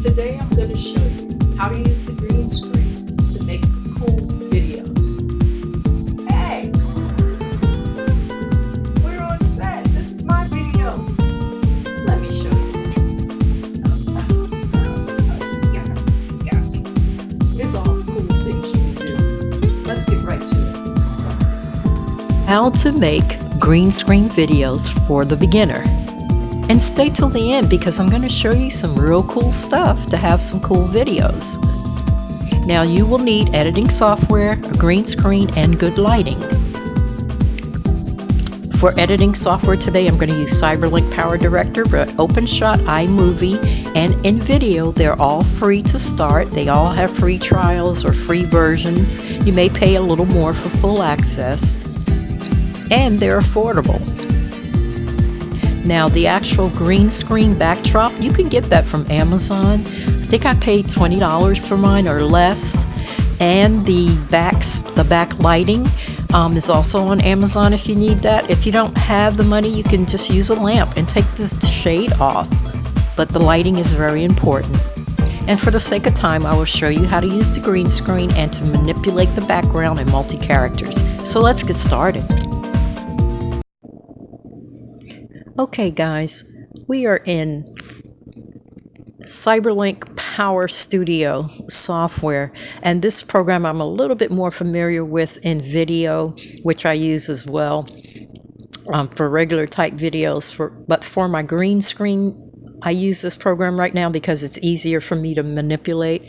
Today I'm going to show you how to use the green screen to make some cool videos. Hey, we're on set. This is my video. Let me show you. Here's all the cool things you can do. Let's get right to it. How to make green screen videos for the beginner. And stay till the end because I'm going to show you some real cool stuff to have some cool videos. Now you will need editing software, a green screen, and good lighting. For editing software today, I'm going to use Cyberlink Power Director, but OpenShot, iMovie, and in video, they're all free to start. They all have free trials or free versions. You may pay a little more for full access, and they're affordable. Now the actual green screen backdrop, you can get that from Amazon. I think I paid $20 for mine or less. And the back lighting is also on Amazon if you need that. If you don't have the money, you can just use a lamp and take the shade off. But the lighting is very important. And for the sake of time, I will show you how to use the green screen and to manipulate the background and multi-characters. So let's get started. Okay guys, we are in Cyberlink Power Studio software, and this program I'm a little bit more familiar with in video, which I use as well for regular type videos. But for my green screen, I use this program right now because it's easier for me to manipulate.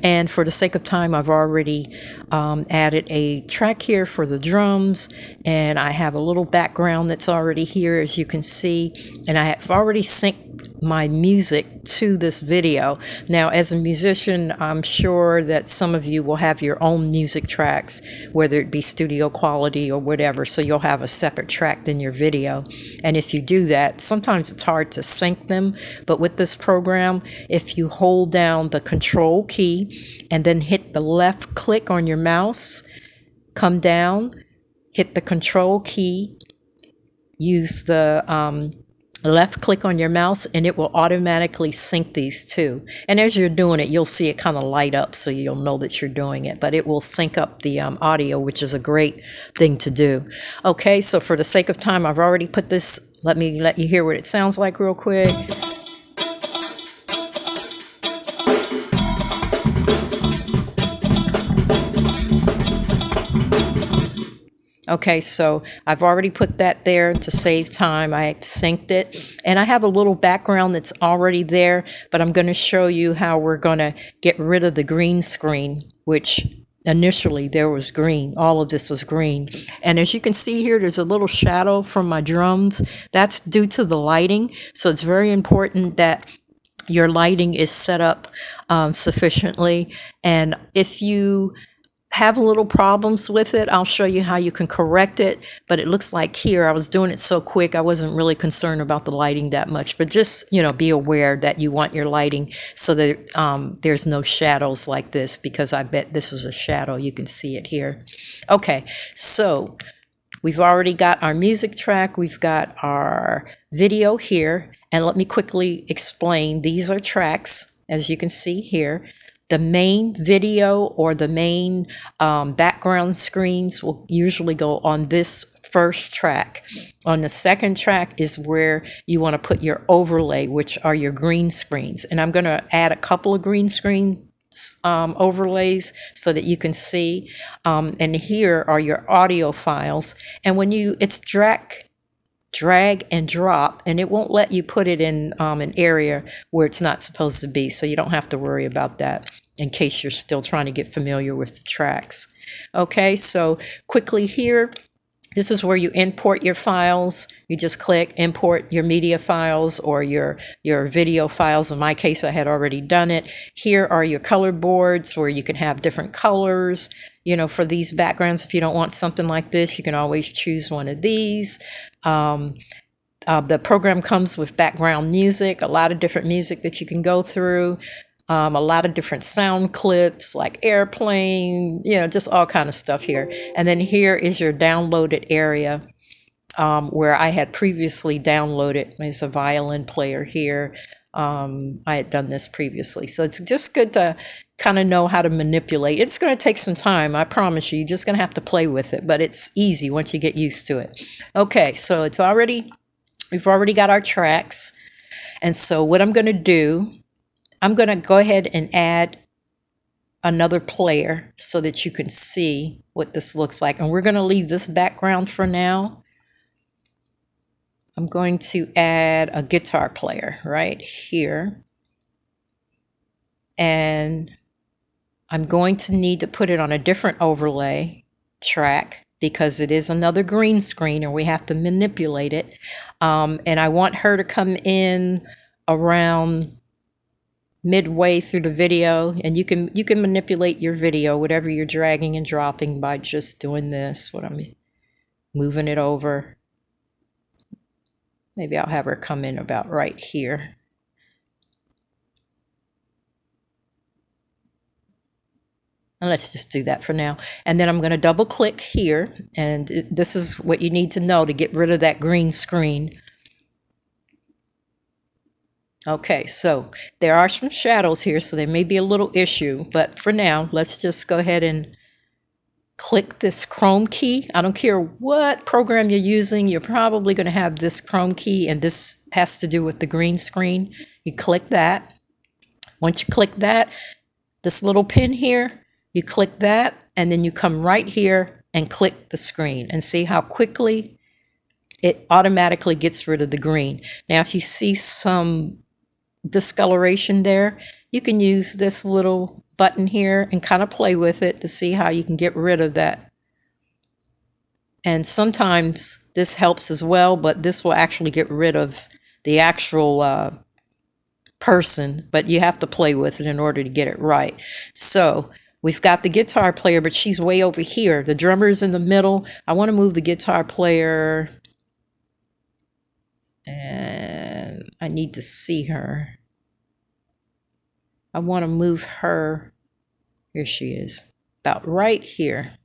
And for the sake of time, I've already added a track here for the drums, and I have a little background that's already here, as you can see, and I have already synced my music to this video. Now, as a musician, I'm sure that some of you will have your own music tracks, whether it be studio quality or whatever, so you'll have a separate track than your video. And if you do that, sometimes it's hard to sync them, but with this program, if you hold down the control key and then hit the left click on your mouse, come down, hit the control key, use the left click on your mouse, and it will automatically sync these two. And as you're doing it, you'll see it kind of light up, so you'll know that you're doing it. But it will sync up the audio, which is a great thing to do. Okay, so for the sake of time, I've already put this. Let me let you hear what it sounds like real quick. Okay, so I've already put that there to save time. I synced it, and I have a little background that's already there, but I'm going to show you how we're going to get rid of the green screen, which initially there was green. All of this was green. And as you can see here, there's a little shadow from my drums. That's due to the lighting, so it's very important that your lighting is set up sufficiently. And if you have little problems with it, I'll show you how you can correct it. But it looks like here, I was doing it so quick, I wasn't really concerned about the lighting that much. But just, be aware that you want your lighting so that there's no shadows like this, because I bet this was a shadow. You can see it here. Okay, so we've already got our music track, we've got our video here, and let me quickly explain. These are tracks, as you can see here. The main video or the main background screens will usually go on this first track. On the second track is where you want to put your overlay, which are your green screens. And I'm going to add a couple of green screen overlays so that you can see. And here are your audio files. And when it's drag and drop, and it won't let you put it in an area where it's not supposed to be, so you don't have to worry about that in case you're still trying to get familiar with the tracks. Okay, so quickly here, this is where you import your files. You just click import your media files or your video files. In my case, I had already done it. Here are your color boards where you can have different colors. For these backgrounds, if you don't want something like this, you can always choose one of these. The program comes with background music, a lot of different music that you can go through. A lot of different sound clips like airplane, just all kind of stuff here. And then here is your downloaded area where I had previously downloaded. There's a violin player here. I had done this previously. So it's just good to kind of know how to manipulate. It's going to take some time, I promise you. You're just going to have to play with it, but it's easy once you get used to it. Okay, so we've already got our tracks. And so what I'm going to do, I'm going to go ahead and add another player so that you can see what this looks like. And we're going to leave this background for now. I'm going to add a guitar player right here. And I'm going to need to put it on a different overlay track because it is another green screen and we have to manipulate it. And I want her to come in around midway through the video, and you can manipulate your video, whatever you're dragging and dropping, by just doing this. What I'm moving it over. Maybe I'll have her come in about right here. And let's just do that for now. And then I'm going to double click here, and this is what you need to know to get rid of that green screen. Okay, so there are some shadows here, so there may be a little issue, but for now, let's just go ahead and click this Chrome key. I don't care what program you're using, you're probably going to have this Chrome key, and this has to do with the green screen. You click that. Once you click that, this little pin here, you click that, and then you come right here and click the screen, and see how quickly it automatically gets rid of the green. Now, if you see some discoloration there, you can use this little button here and kind of play with it to see how you can get rid of that. And sometimes this helps as well, but this will actually get rid of the actual person, but you have to play with it in order to get it right. So we've got the guitar player, but she's way over here. The drummer's in the middle. I want to move the guitar player, and I need to see her. I want to move her. Here she is, about right here.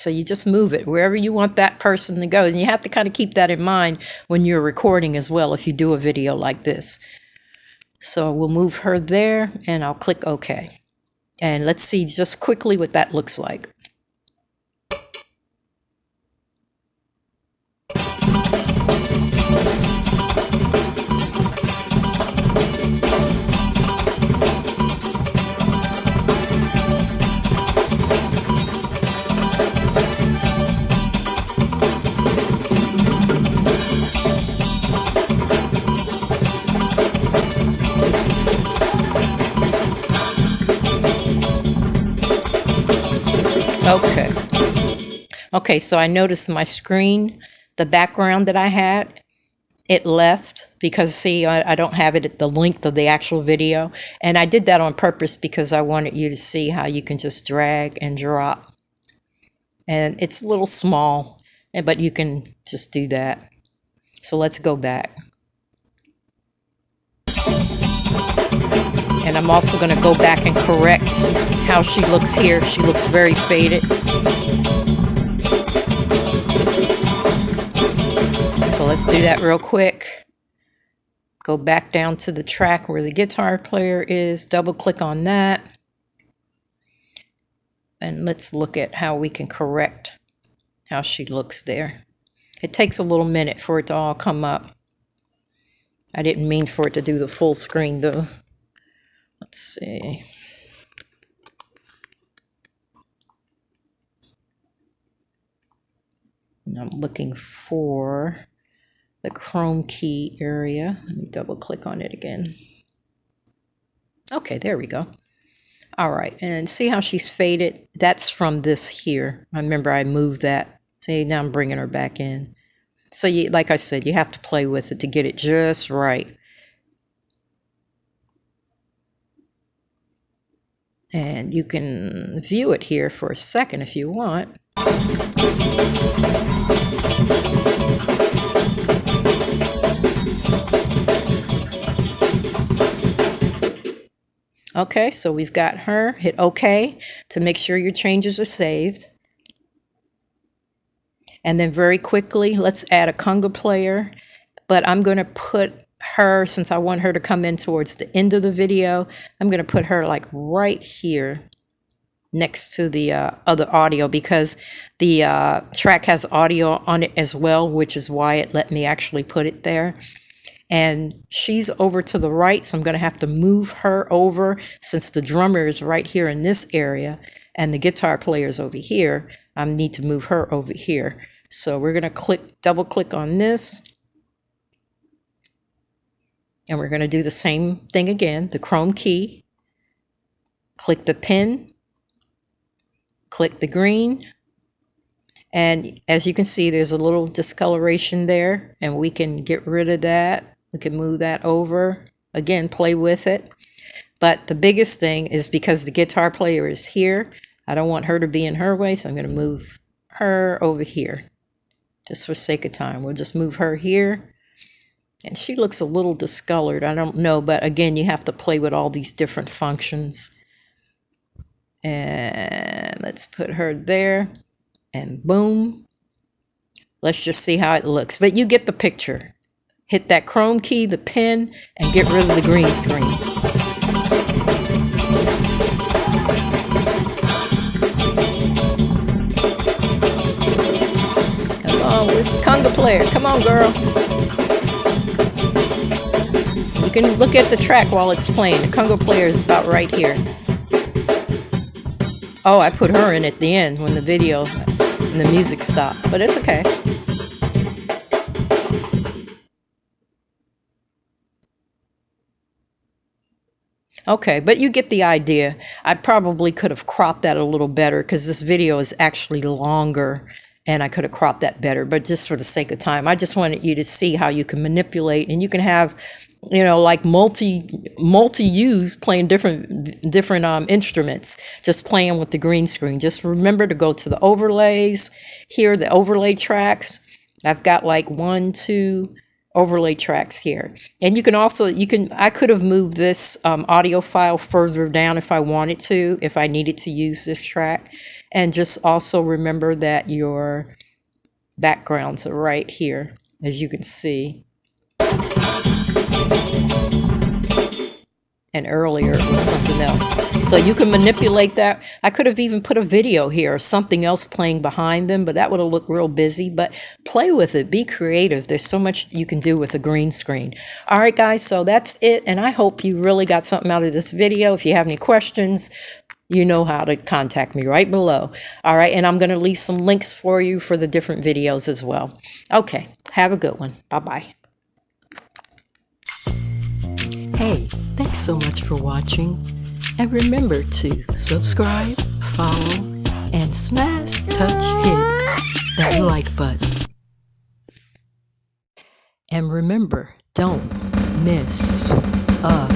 So you just move it wherever you want that person to go. And you have to kind of keep that in mind when you're recording as well if you do a video like this. So we'll move her there, and I'll click OK. And let's see just quickly what that looks like. Okay, so I noticed my screen, the background that I had, it left because, see, I don't have it at the length of the actual video. And I did that on purpose because I wanted you to see how you can just drag and drop. And it's a little small, but you can just do that. So let's go back. And I'm also going to go back and correct how she looks here. She looks very faded. So let's do that real quick. Go back down to the track where the guitar player is. Double click on that. And let's look at how we can correct how she looks there. It takes a little minute for it to all come up. I didn't mean for it to do the full screen though. Let's see. And I'm looking for the Chrome key area. Let me double click on it again. Okay, there we go. All right, and see how she's faded? That's from this here. I remember I moved that. See, now I'm bringing her back in. So, like I said, you have to play with it to get it just right. And you can view it here for a second if you want. Okay, so we've got her. Hit OK to make sure your changes are saved. And then very quickly, let's add a Conga player. But I'm going to put her, since I want her to come in towards the end of the video, I'm going to put her like right here next to the other audio, because the track has audio on it as well, which is why it let me actually put it there. And she's over to the right, so I'm going to have to move her over, since the drummer is right here in this area and the guitar player is over here. I need to move her over here. So we're going to double click on this, and we're going to do the same thing again, the Chrome key, click the pen, click the green, and as you can see, there's a little discoloration there, and we can get rid of that. We can move that over. Again, play with it. But the biggest thing is, because the guitar player is here, I don't want her to be in her way, so I'm going to move her over here. Just for sake of time, we'll just move her here. And she looks a little discolored, I don't know, but again, you have to play with all these different functions. And let's put her there. And boom. Let's just see how it looks. But you get the picture. Hit that Chrome key, the pen, and get rid of the green screen. Come on, where's the conga player? Come on, girl. You can look at the track while it's playing. The conga player is about right here. Oh, I put her in at the end when the video and the music stopped, but it's okay. Okay, but you get the idea. I probably could have cropped that a little better, because this video is actually longer, and I could have cropped that better, but just for the sake of time, I just wanted you to see how you can manipulate, and you can have, you know, like multi-use, playing different instruments, just playing with the green screen. Just remember to go to the overlays here, the overlay tracks. I've got like 1, 2 overlay tracks here, and you can also, I could have moved this audio file further down if I wanted to, if I needed to use this track. And just also remember that your backgrounds are right here, as you can see. And earlier it was something else. So you can manipulate that. I could have even put a video here or something else playing behind them, but that would have looked real busy. But play with it. Be creative. There's so much you can do with a green screen. All right, guys, so that's it. And I hope you really got something out of this video. If you have any questions, you know how to contact me right below. All right, and I'm going to leave some links for you for the different videos as well. Okay, have a good one. Bye-bye. Hey, thanks so much for watching, and remember to subscribe, follow, and smash, touch, hit that like button. And remember, don't miss a